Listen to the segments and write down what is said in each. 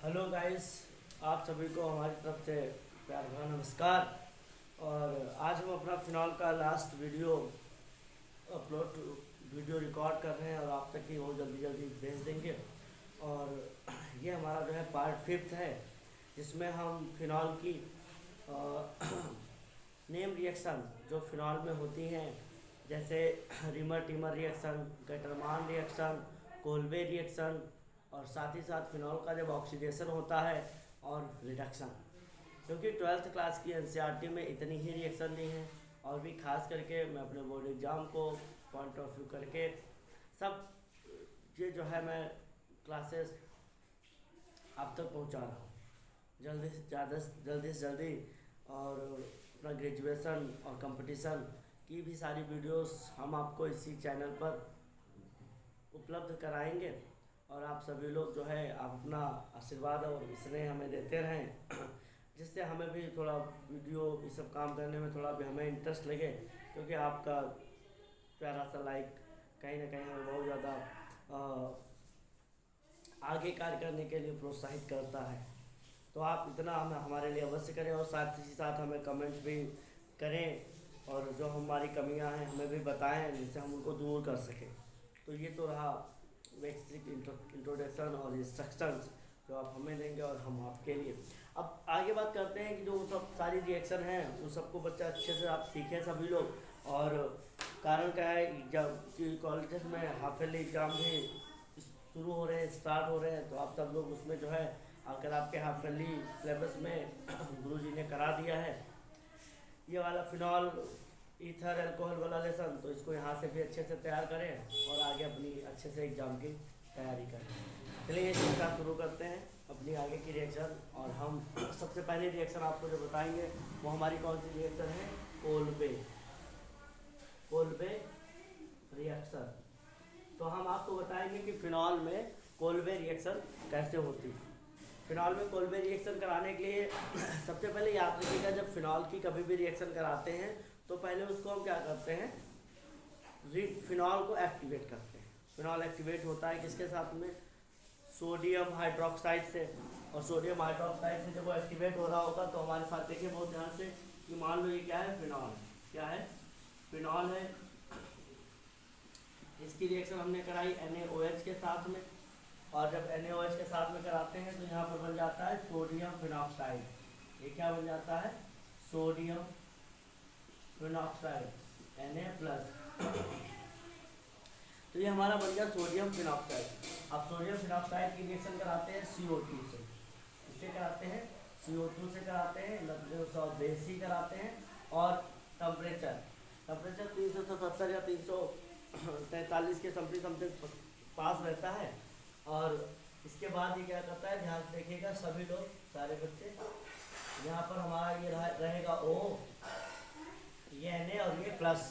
Hello guys, आप सभी को हमारी तरफ से प्यार भरा नमस्कार। और आज हम अपना फिनॉल का लास्ट अपलोड वीडियो रिकॉर्ड कर रहे हैं और आप तक ही वो जल्दी जल्दी भेज देंगे। और ये हमारा जो है पार्ट 5 है, जिसमें हम फिनॉल की नेम रिएक्शन जो फिनॉल में होती हैं, जैसे Reimer Tiemann reaction, Gattermann reaction, Kolbe reaction, और साथ ही साथ फिनॉल का जब ऑक्सीडेशन होता है और रिडक्शन। क्योंकि 12th क्लास की एनसीईआरटी में इतनी ही रिएक्शन नहीं है, और भी खास करके मैं अपने बोर्ड एग्ज़ाम को पॉइंट ऑफ व्यू करके सब ये जो है मैं क्लासेस आप तक पहुंचा रहा हूँ जल्दी से ज़्यादा, जल्दी से जल्दी। और अपना ग्रेजुएशन और कंपटीशन की भी सारी वीडियोस हम आपको इसी चैनल पर उपलब्ध कराएंगे। और आप सभी लोग जो है आप अपना आशीर्वाद और स्नेह हमें देते रहें, जिससे हमें भी थोड़ा वीडियो ये सब काम करने में थोड़ा भी हमें इंटरेस्ट लगे। क्योंकि आपका प्यारा सा लाइक कहीं ना कहीं हमें बहुत ज़्यादा आगे कार्य करने के लिए प्रोत्साहित करता है। तो आप इतना हमें हमारे लिए अवश्य करें, और साथ ही साथ हमें कमेंट भी करें, और जो हमारी कमियां हैं हमें भी बताएं, जिससे हम उनको दूर कर सकें। तो ये तो रहा बेसिक इंट्रोडक्शन और इंस्ट्रक्शंस जो आप हमें देंगे और हम आपके लिए। अब आगे बात करते हैं कि जो सब सारी रिएक्शन हैं उन सबको बच्चा अच्छे से आप सीखें सभी लोग। और कारण क्या है, एग्जाम कि कॉलेजेस में हाफ ईयरली एग्ज़ाम भी शुरू हो रहे हैं, स्टार्ट हो रहे हैं। तो आप सब लोग उसमें जो है, अगर आपके हाफ ईयरली सिलेबस में गुरुजी ने करा दिया है ये वाला फिनॉल ईथर अल्कोहल वाला लेसन, तो इसको यहाँ से भी अच्छे से तैयार करें और आगे अपनी अच्छे से एग्ज़ाम की तैयारी करें। चलिए इसका शुरू करते हैं अपनी आगे की रिएक्शन। और हम सबसे पहले रिएक्शन आपको जो बताएंगे वो हमारी कौन सी रिएक्शन है, कोल्बे रिएक्शन। तो हम आपको बताएंगे कि फिनॉल में कोल्बे रिएक्शन कैसे होती है। फिनॉल में कोल्बे रिएक्शन कराने के लिए सबसे पहले याद रखिएगा, जब फिनॉल की कभी भी रिएक्शन कराते हैं तो पहले उसको हम क्या करते हैं, फिनॉल को एक्टिवेट करते हैं। फिनॉल एक्टिवेट होता है किसके साथ में, सोडियम हाइड्रोक्साइड से। और सोडियम हाइड्रोक्साइड से जब वो एक्टिवेट हो रहा होगा तो हमारे साथ देखिए बहुत ध्यान से कि मान लो ये क्या है, फिनॉल। क्या है, फिनॉल है। इसकी रिएक्शन हमने कराई NaOH के साथ में, और जब NaOH के साथ में कराते हैं तो यहाँ पर बन जाता है सोडियम फिनॉक्साइड। ये क्या बन जाता है, सोडियम फिनॉक्साइड Na+। तो ये हमारा बन गया सोडियम फिनॉक्साइड। अब सोडियम फिनॉक्साइड की रिएक्शन कराते हैं CO2 से। इससे कराते हैं CO2 से कराते हैं, 90 कराते हैं। और टेम्परेचर 370 या 343 के समथिंग पास रहता है। और इसके बाद ये क्या करता है, ध्यान से देखिएगा सभी लोग, सारे बच्चे। यहाँ पर हमारा ये रहेगा O, ये Na और ये प्लस,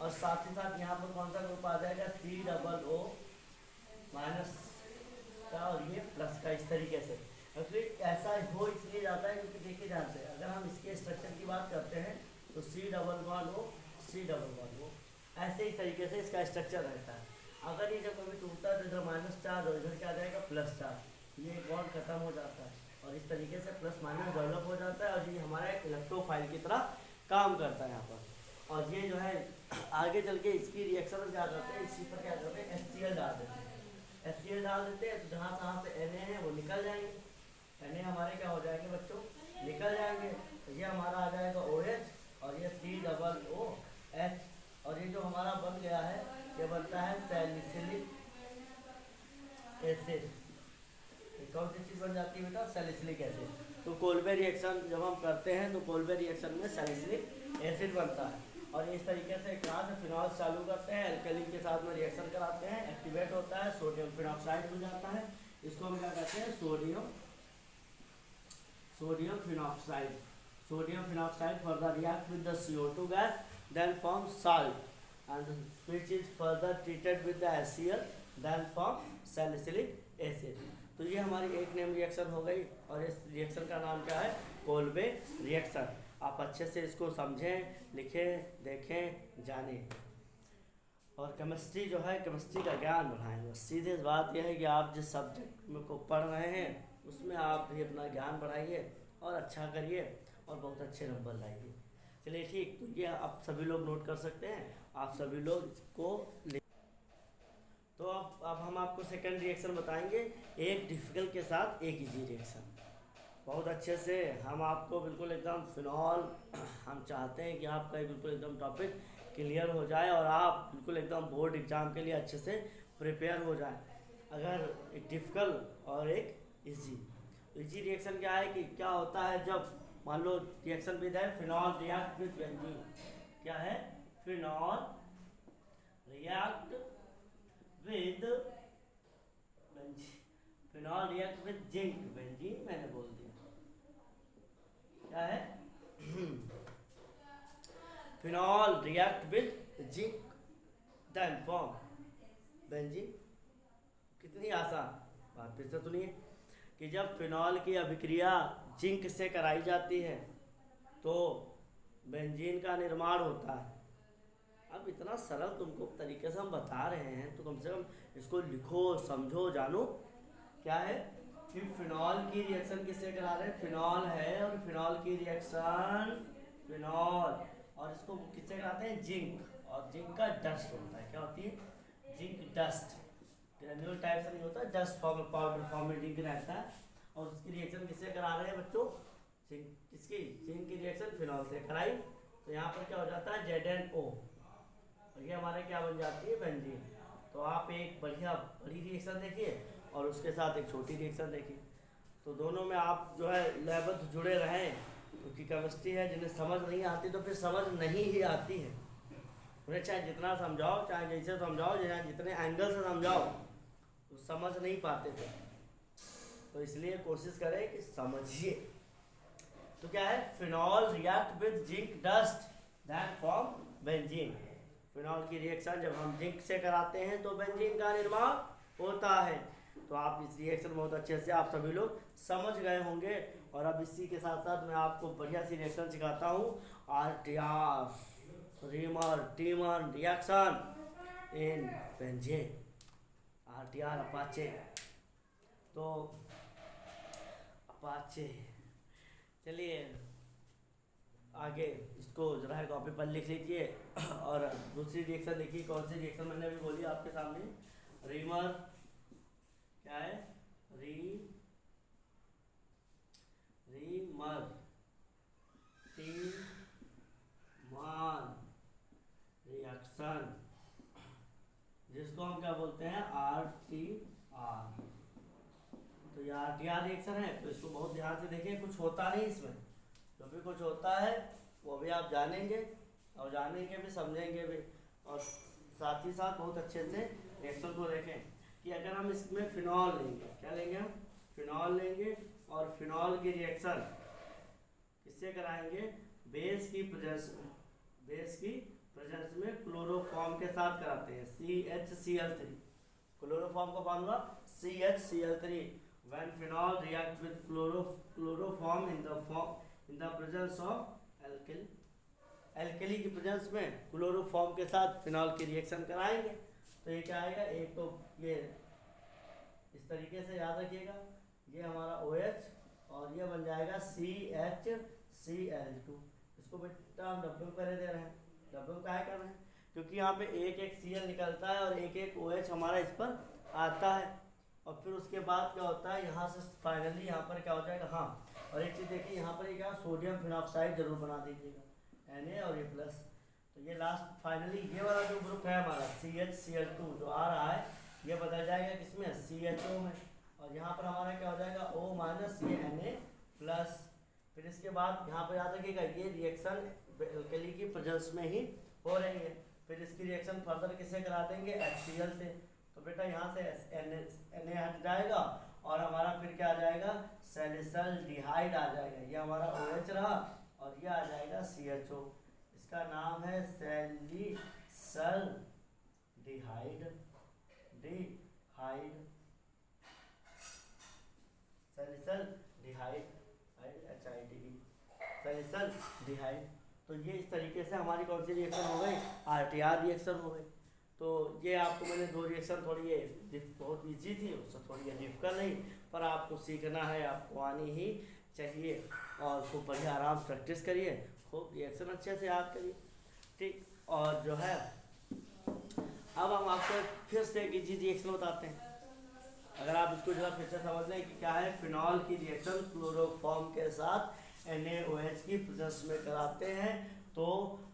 और साथ ही साथ यहाँ पर कौन सा ग्रुप आ जाएगा, COO माइनस का और ये प्लस का। इस तरीके से एक्चुअली ऐसा हो इसलिए जाता है क्योंकि देखिए ध्यान से, अगर हम इसके स्ट्रक्चर की बात करते हैं तो C++O ऐसे ही तरीके से इसका स्ट्रक्चर रहता है। अगर ये जब कभी टूटता है तो इधर माइनस चार्ज और इधर क्या आ जाएगा, प्लस चार्ज। ये बॉन्ड खत्म हो जाता है और इस तरीके से प्लस माइनस डेवलप हो जाता है, और ये हमारा एक इलेक्ट्रोफाइल की तरह काम करता है यहाँ पर। और ये जो है आगे चल के इसकी रिएक्शन में क्या करते हैं, इसी पर क्या करते हैं, HCl डाल देते हैं। HCl डाल देते हैं तो जहाँ से Na है वो निकल जाएंगे। Na हमारे क्या हो जाएंगे बच्चों, निकल जाएंगे। तो ये हमारा आ जाएगा OH, और ये COOH। और ये जो हमारा बन गया है ये बनता है सैलिसिलिक एसिड। कौन सी चीज़ बन जाती है बेटा, सैलिसिलिक एसिड। तो कोल्बे रिएक्शन जब हम करते हैं तो कोल्बे रिएक्शन में सैलिसिलिक एसिड बनता है। और इस तरीके से कहाँ से फिनॉल चालू करते हैं, एल्कलीन के साथ में रिएक्शन कराते हैं, एक्टिवेट होता है, सोडियम फिनॉक्साइड बन जाता है। इसको हम क्या कहते हैं, sodium phenoxide. Sodium phenoxide further react with the CO2 gas, then form salt and which is further treated with the HCl, then form salicylic acid। तो ये हमारी एक नेम रिएक्शन हो गई, और इस रिएक्शन का नाम क्या है, कोल्बे रिएक्शन। आप अच्छे से इसको समझें, लिखें, देखें, जानें, और केमिस्ट्री का ज्ञान बढ़ाएं। बस सीधे बात यह है कि आप जिस सब्जेक्ट में को पढ़ रहे हैं उसमें आप भी अपना ज्ञान बढ़ाइए और अच्छा करिए और बहुत अच्छे नंबर लाइए। चलिए ठीक, तो ये आप सभी लोग नोट कर सकते हैं, आप सभी लोग इसको तो अब हम आपको सेकंड रिएक्शन बताएंगे, एक डिफिकल्ट के साथ एक इजी रिएक्शन। बहुत अच्छे से हम आपको बिल्कुल एकदम फिनॉल हम चाहते हैं कि आपका बिल्कुल एकदम टॉपिक क्लियर हो जाए और आप बिल्कुल एकदम बोर्ड एग्जाम के लिए अच्छे से प्रिपेयर हो जाए। अगर एक डिफिकल्ट और एक इजी, इजी रिएक्शन क्या है कि क्या होता है जब मान लो रिएक्शन विद है फिनॉल रिएक्ट विद बेंजीन। क्या है? Phenol react with benzene, phenol react with zinc benzene, मैंने बोल दिया। क्या है? Phenol react with zinc then form benzene. कितनी आसान बात, फिर से सुनिए कि जब फिनॉल की अभिक्रिया जिंक से कराई जाती है तो बेंजीन का निर्माण होता है। अब इतना सरल तुमको तरीके से हम बता रहे हैं तो कम से कम इसको लिखो, समझो, जानो। क्या है कि फिनॉल की रिएक्शन किससे करा रहे हैं? फिनॉल है और फिनॉल की रिएक्शन फिनॉल, और इसको किससे कराते हैं? जिंक, और जिंक का डस्ट होता है। क्या होती है? जिंक डस्ट, ग्रेन्यूल टाइप से नहीं होता, डस्ट फॉर्म में, पाउडर फॉर्म में जिंक रहता है। और उसकी रिएक्शन किससे करा रहे हैं बच्चों? जिंक, किसकी? जिंक की रिएक्शन फिनॉल से कराई, तो यहाँ पर क्या हो जाता है? ZnO, और ये हमारे क्या बन जाती है? बेंजीन। तो आप एक बढ़िया बड़ी रिएक्शन देखिए और उसके साथ एक छोटी रिएक्शन देखिए, तो दोनों में आप जो है लयबद्ध जुड़े रहें, क्योंकि केमिस्ट्री है, जिन्हें समझ नहीं आती तो फिर समझ नहीं ही आती है। उन्हें चाहे जितना समझाओ, चाहे जैसे समझाओ, चाहे जितने एंगल से समझाओ, वो समझ नहीं पाते थे। तो इसलिए कोशिश करें कि समझिए। तो क्या है? Phenol react with zinc dust that form benzene. Phenol की रिएक्शन जब हम जिंक से कराते हैं तो बेंजीन का निर्माण होता है। तो आप इस रिएक्शन बहुत अच्छे से आप सभी लोग समझ गए होंगे। और अब इसी के साथ साथ मैं आपको बढ़िया सी रिएक्शन सिखाता हूँ, RTR reamer teamer reaction in benzene, RTR Apache. तो अपाचे, चलिए आगे इसको जरा है कॉपी पर लिख लीजिए। और दूसरी रिएक्शन देखिए, कौन सी रिएक्शन मैंने अभी बोली आपके सामने? रीमर, क्या है? रीमर टीमर रिएक्शन, जिसको हम क्या बोलते हैं? RTR। तो ये RTR रिएक्शन है, तो इसको बहुत ध्यान से देखिए, कुछ होता नहीं इसमें, जो भी कुछ होता है वो भी आप जानेंगे और जानेंगे भी, समझेंगे भी। और साथ ही साथ बहुत अच्छे से रिएक्शन को देखें कि अगर हम इसमें फिनॉल लेंगे, क्या लेंगे हम? फिनॉल लेंगे, और फिनॉल की रिएक्शन किससे कराएंगे? बेस की प्रेजेंस में, बेस की प्रेजेंस में क्लोरोफॉर्म के साथ कराते हैं, CHCl3। क्लोरोफॉर्म का formula CHCl3। When phenol react with chloroform in the presence of alkali, alkali की प्रेजेंस में क्लोरोफॉर्म के साथ फिनॉल की रिएक्शन कराएंगे। तो ये क्या आएगा? एक तो ये इस तरीके से याद रखिएगा, ये हमारा OH और ये बन जाएगा CHCl2। इसको बेटा हम डब्बे में पहले दे रहे हैं, डब्बे में क्या कर रहे हैं? क्योंकि यहाँ पे एक एक Cl निकलता है और एक एक OH हमारा इस पर आता है। और फिर उसके बाद क्या होता है? यहाँ से फाइनली यहाँ पर क्या हो जाएगा? हाँ, और एक चीज़ देखिए, यहाँ पर क्या? सोडियम फिनॉक्साइड जरूर बना दीजिएगा, Na और ये प्लस। तो ये लास्ट फाइनली ये वाला जो ग्रुप है हमारा CHCl2 जो आ रहा है, ये बदल जाएगा किसमें? CHO में। और यहाँ पर हमारा क्या हो जाएगा? O- ये Na प्लस। फिर इसके बाद यहाँ पर याद रखिएगा, ये रिएक्शन एल्कली की प्रेजेंस में ही हो रही है। फिर इसकी रिएक्शन फर्दर किससे करा देंगे? HCl से। तो बेटा यहाँ से Na हट जाएगा और हमारा फिर क्या आ जाएगा? सैलिसल्डिहाइड आ जाएगा। ये हमारा OH रहा और ये आ जाएगा CHO। इसका नाम है सैलिसल्डिहाइड, सैलिसल्डिहाइड, HIDE, सैलिसल्डिहाइड। तो ये इस तरीके से हमारी कौन सी रिएक्शन हो गई? RTR रिएक्शन हो गई। तो ये आपको मैंने दो रिएक्शन थोड़ी ये बहुत इजी थी, उससे थोड़ी ये डिफिकल्ट नहीं, पर आपको सीखना है, आपको आनी ही चाहिए। और खूब बढ़िया आराम से प्रैक्टिस करिए, खूब रिएक्शन अच्छे से याद करिए, ठीक। और जो है अब हम आपको फिर से एक इजी रिएक्शन बताते हैं। अगर आप इसको जरा फिर से समझ लें कि क्या है, फिनॉल की रिएक्शन क्लोरोफॉर्म के साथ NaOH की प्रेजेंस में कराते हैं तो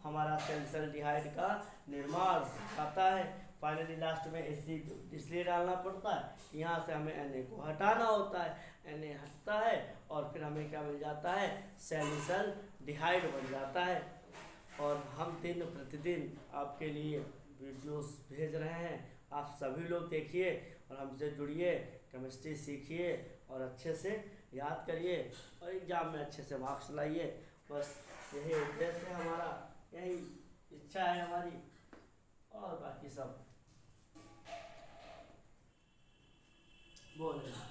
हमारा सैलिसल्डिहाइड का निर्माण आता है। फाइनली लास्ट में एसिड इसलिए डालना पड़ता है, यहाँ से हमें Na को हटाना होता है, Na हटता है और फिर हमें क्या मिल जाता है, सैलिसल्डिहाइड बन जाता है। और हम दिन प्रतिदिन आपके लिए वीडियोस भेज रहे हैं, आप सभी लोग देखिए और हमसे जुड़िए, केमिस्ट्री सीखिए और अच्छे से याद करिए और एग्ज़ाम में अच्छे से मार्क्स लाइए। बस यही उद्देश्य है हमारा, यही इच्छा है हमारी, और बाकी सब बोल इच्छा।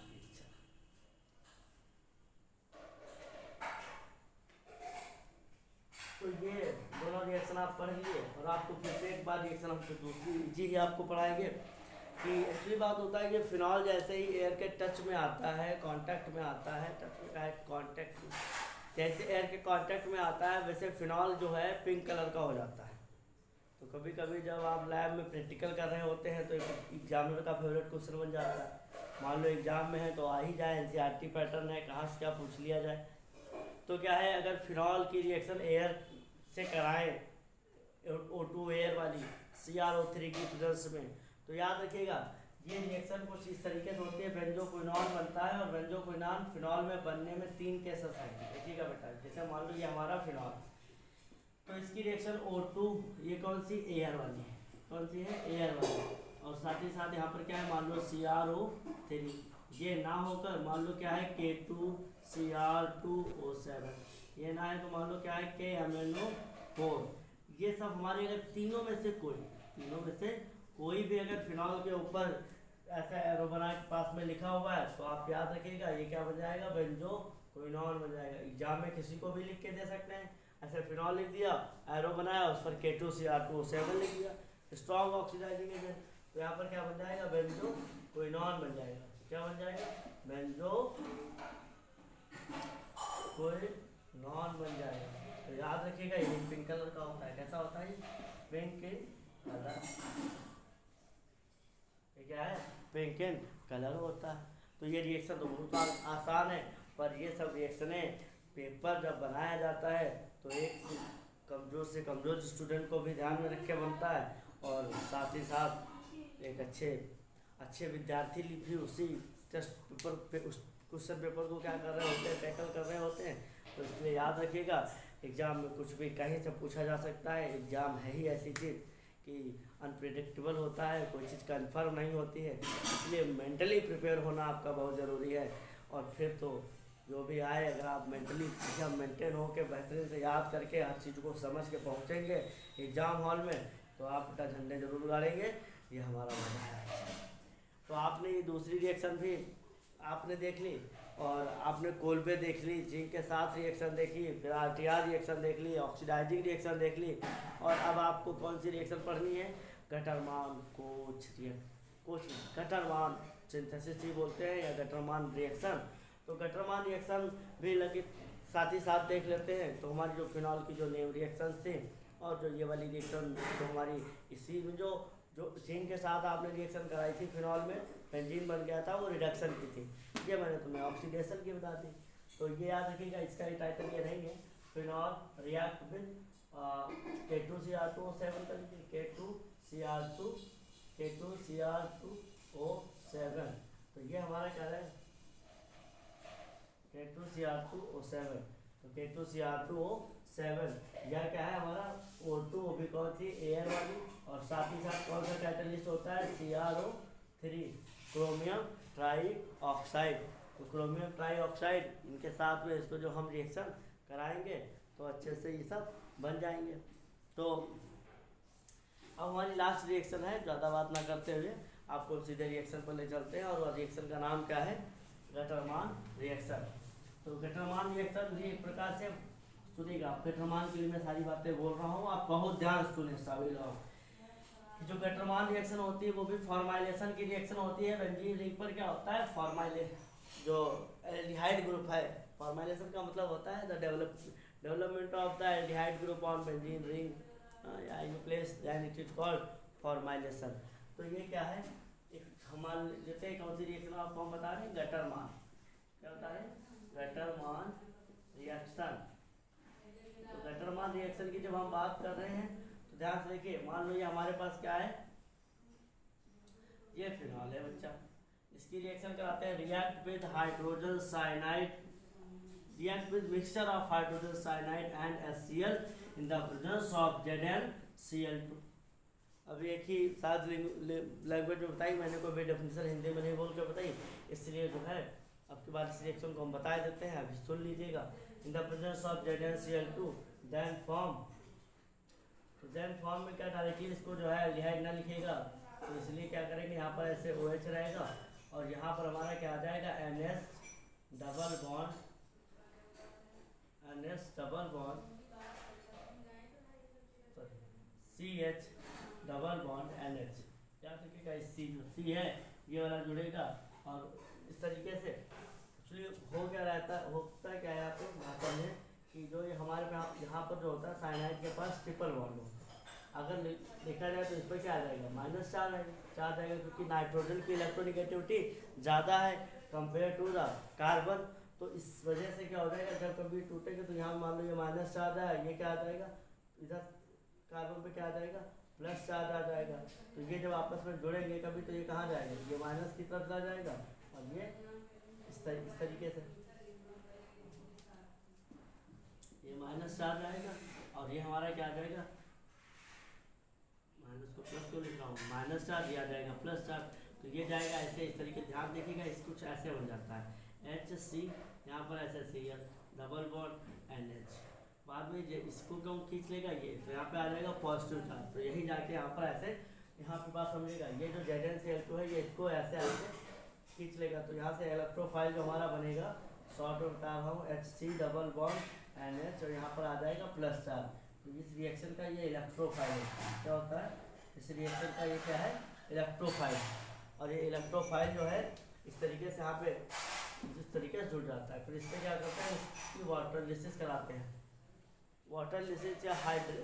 तो ये दोनों रिएक्शन आप पढ़ लिए और आपको फिर से एक बार रिएक्शन हम फिर दूसरी जी ही आपको पढ़ाएंगे कि एक्चुअली बात होता है कि फिनॉल जैसे ही एयर के टच में आता है, कांटेक्ट में आता है, टच में का है कांटेक्ट, जैसे एयर के कांटेक्ट में आता है वैसे फिनॉल जो है पिंक कलर का हो जाता है। तो कभी कभी जब आप लैब में प्रैक्टिकल कर रहे होते हैं तो एग्जामिनर का फेवरेट क्वेश्चन बन जाता है। मान लो एग्जाम में है तो आ ही जाए, NCERT पैटर्न है, कहाँ से क्या पूछ लिया जाए। तो क्या है, अगर फिनॉल की रिएक्शन एयर से कराएं, O2 एयर वाली CrO3 की प्रेजेंस में, तो याद रखिएगा ये रिएक्शन कुछ इस तरीके से होती है, बेंजोक्विनॉन बनता है और बेंजोक्विनॉन फिनॉल में बनने में 3 केसेस हैं। देखिएगा बेटा, जैसे मान लो ये हमारा फिनॉल, तो इसकी रिएक्शन O2, ये कौन सी, एयर वाली है, कौन सी है, एयर वाली, और साथ ही साथ यहाँ पर क्या है, मान लो CrO3, ये ना होकर मान लो क्या है K2Cr2O7, ये ना है तो मान लो क्या है KMnO4। ये सब हमारे अगर तीनों में से कोई भी अगर फिनॉल के ऊपर ऐसा एरो बना के पास में लिखा हुआ है तो आप याद रखिएगा ये क्या बन जाएगा, बेंजोक्विनॉन बन जाएगा। एग्जाम में किसी को भी लिख के दे सकते हैं, ऐसे फिनॉल लिख दिया, एरो बनाया, उस पर K2Cr2O7 लिख दिया, स्ट्रॉन्ग ऑक्सीडाइजिंग एजेंट, तो यहाँ पर क्या बन जाएगा, बेंजोक्विनॉन बन जाएगा। क्या बन जाएगा, बेंजोक्विनॉन बन जाएगा। तो याद रखिएगा ये पिंक कलर का होता है, कैसा होता है, पिंक कलर, ये क्या है, पिंक कलर होता है। तो ये रिएक्शन तो बहुत आसान है, पर ये सब रिएक्शनें पेपर जब बनाया जाता है तो एक कमज़ोर से कमज़ोर स्टूडेंट को भी ध्यान में रख के बनता है, और साथ ही साथ एक अच्छे विद्यार्थी भी उसी टेस्ट पेपर पे उस क्वेश्चन पेपर को क्या कर रहे होते हैं, टैकल कर रहे होते हैं। तो इसलिए याद रखिएगा एग्ज़ाम में कुछ भी कहीं से पूछा जा सकता है। एग्ज़ाम है ही ऐसी चीज़ कि अनप्रिडिक्टेबल होता है, कोई चीज़ कन्फर्म नहीं होती है, इसलिए मेंटली प्रिपेयर होना आपका बहुत ज़रूरी है। और फिर तो जो भी आए, अगर आप मेंटली जब मेंटेन हो के बेहतरीन से याद करके हर चीज़ को समझ के पहुँचेंगे एग्ज़ाम हॉल में, तो आप बेटा झंडे जरूर गाड़ेंगे, ये हमारा वादा है। तो आपने ये दूसरी रिएक्शन भी आपने देख ली, और आपने कोल्बे देख ली, जिंक के साथ रिएक्शन देखी, फिर RTR रिएक्शन देख ली, ऑक्सीडाइजिंग रिएक्शन देख ली, और अब आपको कौन सी रिएक्शन पढ़नी है, गटरमान कोच गटरमान सिंथेसिस ही बोलते हैं या गटरमान रिएक्शन। तो गटरमान रिएक्शन भी लगे साथ ही साथ देख लेते हैं। तो हमारी जो फिनॉल की जो नेम रिएक्शन थी, और जो ये वाली रिएक्शन जो हमारी इसी में जो जिंक के साथ आपने रिएक्शन कराई थी फिनॉल में, बेंजीन बन गया था, वो रिडक्शन की थी, ये मैंने तुम्हें ऑक्सीडेशन की बता दी। तो ये याद रखिएगा, इसका टाइटल ये रहेंगे, फिनॉल रिएक्ट विद K2Cr2O7 करेंगे, K2Cr2O7। तो ये हमारा क्या है, K2Cr2O7, तो K2Cr2O7 यह क्या है हमारा O2, वो भी कौन सी, एयर वाली, और साथ ही साथ कौन सा कैटलिस्ट होता है, CrO3 क्रोमियम ट्राई ऑक्साइड। तो क्रोमियम ट्राई ऑक्साइड, इनके साथ में इसको जो हम रिएक्शन कराएंगे तो अच्छे से ये सब बन जाएंगे। तो अब हमारी लास्ट रिएक्शन है, ज़्यादा बात ना करते हुए आपको सीधे रिएक्शन पर ले चलते हैं, और वह रिएक्शन का नाम क्या है, गटरमान रिएक्शन। तो गटरमान रिएक्शन भी एक प्रकार से सुनिएगा, गटरमान के लिए मैं सारी बातें बोल रहा हूँ, आप बहुत ध्यान सुने सभी लोग। कि जो गटरमान रिएक्शन होती है वो भी फॉर्माइलेशन की रिएक्शन होती है। बेंजीन रिंग पर क्या होता है, जो एल्डिहाइड ग्रुप है, फॉर्माइलेशन का मतलब होता है the development of the aldehyde group on benzene ring या in place, then it is called formylation. तो ये क्या है, एक हमारे जैसे कौन सी रिएक्शन आपको हम बता रहे हैं, गटरमान, क्या बता रहे हैं, गटरमान रिएक्शन। तो गटरमान रिएक्शन की जब हम बात कर रहे हैं तो ध्यान से देखिए, मान लो ये हमारे पास क्या है, ये फिनॉल है बच्चा, इसकी रिएक्शन कराते हैं, react with hydrogen cyanide, react with mixture of hydrogen cyanide and HCl in the presence of ZnCl2। अभी एक ही साथ लैंग्वेज में बताई मैंने, कोई भी डेफिनेशन हिंदी में नहीं बोल के बताई, इसलिए जो है अब के बाद इस रिएक्शन को हम बता देते हैं, अभी सुन लीजिएगा। In the presence of ZnCl2 then form, तो देन फॉर्म में क्या डायरेक्टली इसको जो है एल्डिहाइड ना लिखेगा, तो इसलिए क्या करेंगे, यहाँ पर ऐसे OH रहेगा और यहाँ पर हमारा क्या आ जाएगा, NS double bond, NS double bond CH double bond NH, क्या लिखेगा, इस C है ये वाला जुड़ेगा। और इस तरीके से एक्चुअली हो क्या रहता है, होता क्या है आपको भाषा में कि जो ये हमारे यहाँ पर जो होता है साइनाइड के पास ट्रिपल बॉन्ड होता है, अगर देखा जाए तो इस पर क्या आ जाएगा, -4 आएगा, क्योंकि नाइट्रोजन की इलेक्ट्रोनिगेटिविटी ज़्यादा है कंपेयर टू द कार्बन। तो इस वजह से क्या हो जाएगा, जब कभी टूटेगा तो यहाँ मान लो ये -4 है, ये क्या आ जाएगा, इधर कार्बन पे क्या आ जाएगा, +4 आ जाएगा। तो ये जब आपस में जुड़ेंगे कभी तो ये कहाँ जाएगा, ये माइनस की तरफ आ जाएगा और ये इस तरीके से ये -4 जाएगा और ये हमारा क्या आ जाएगा, माइनस को प्लस क्यों लिख रहा हूँ, -4 ये आ जाएगा +4, तो ये जाएगा ऐसे, इस तरीके ध्यान देखिएगा, इस कुछ ऐसे बन जाता है HC, यहाँ पर ऐसे Cl डबल बॉन्ड NH, बाद में ये इसको क्यों खींच लेगा ये, तो यहाँ पे आ जाएगा पॉजिटिव चार्ज, तो यही जाके यहाँ पर ऐसे, यहाँ पे बात समझिएगा, ये जो ZnCl2 है ये इसको ऐसे ऐसे खींच लेगा, तो यहाँ से इलेक्ट्रोफाइल जो हमारा बनेगा, शॉर्ट में बता रहा हूँ, HC डबल बॉन्ड NH और यहाँ पर आ जाएगा +4। तो इस रिएक्शन का ये इलेक्ट्रोफाइल क्या होता है, इस रिएक्शन का ये क्या है, इलेक्ट्रोफाइल, और ये इलेक्ट्रोफाइल जो है इस तरीके से यहाँ पे जिस तरीके से जुड़ जाता है, फिर इससे क्या करते हैं, इसकी वाटर लिसिस कराते हैं, वाटर लिसिस या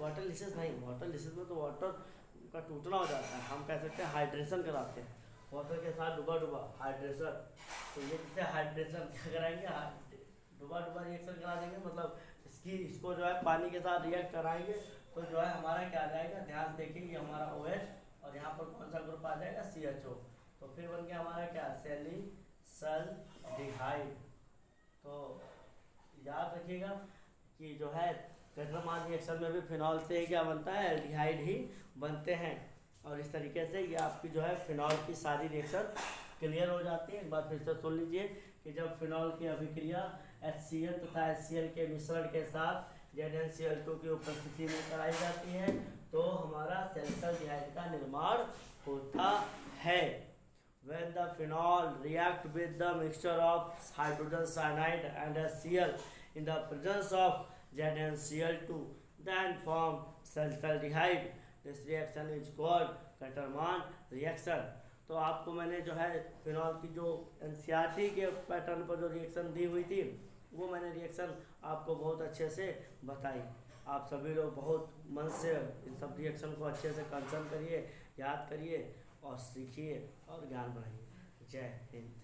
वाटर लिसिस नहीं, वाटर लिसिस में तो वाटर का टूटना हो जाता है, हम कह सकते हैं हाइड्रेशन कराते हैं, वाटर के साथ डुबा हाइड्रेशन। तो ये जैसे हाइड्रेशन क्या कराएंगे, डुबा रिएक्शन करा देंगे, मतलब इसको जो है पानी के साथ रिएक्ट कराएंगे, तो जो है हमारा क्या आ जाएगा, ध्यान देखिए हमारा OH और यहाँ पर कौन सा ग्रुप आ जाएगा, CHO, तो फिर बन गया हमारा क्या, सैलिसल्डिहाइड। तो याद रखिएगा कि जो है गटरमान रिएक्शन में भी फिनॉल से ही क्या बनता है, एल्डिहाइड ही बनते हैं। और इस तरीके से ये आपकी जो है फिनॉल की सारी रिएक्शन क्लियर हो जाती है। एक बार फिर से सुन लीजिए कि जब फिनॉल की अभिक्रिया HCl तथा HCl के मिश्रण के साथ ZnCl2 की उपस्थिति में कराई जाती है तो हमारा सैलिसल्डिहाइड का निर्माण होता है। When the phenol react with the mixture of hydrogen cyanide and HCl in the presence of ZnCl2 then form salicylaldehyde. This reaction is called Gutterman reaction. तो आपको मैंने जो है फिनॉल की जो NCERT के पैटर्न पर जो रिएक्शन दी हुई थी वो मैंने रिएक्शन आपको बहुत अच्छे से बताई। आप सभी लोग बहुत मन से इन सब रिएक्शन को अच्छे से कंसर्न करिए, याद करिए और सीखिए और ज्ञान बढ़ाइए। जय हिंद।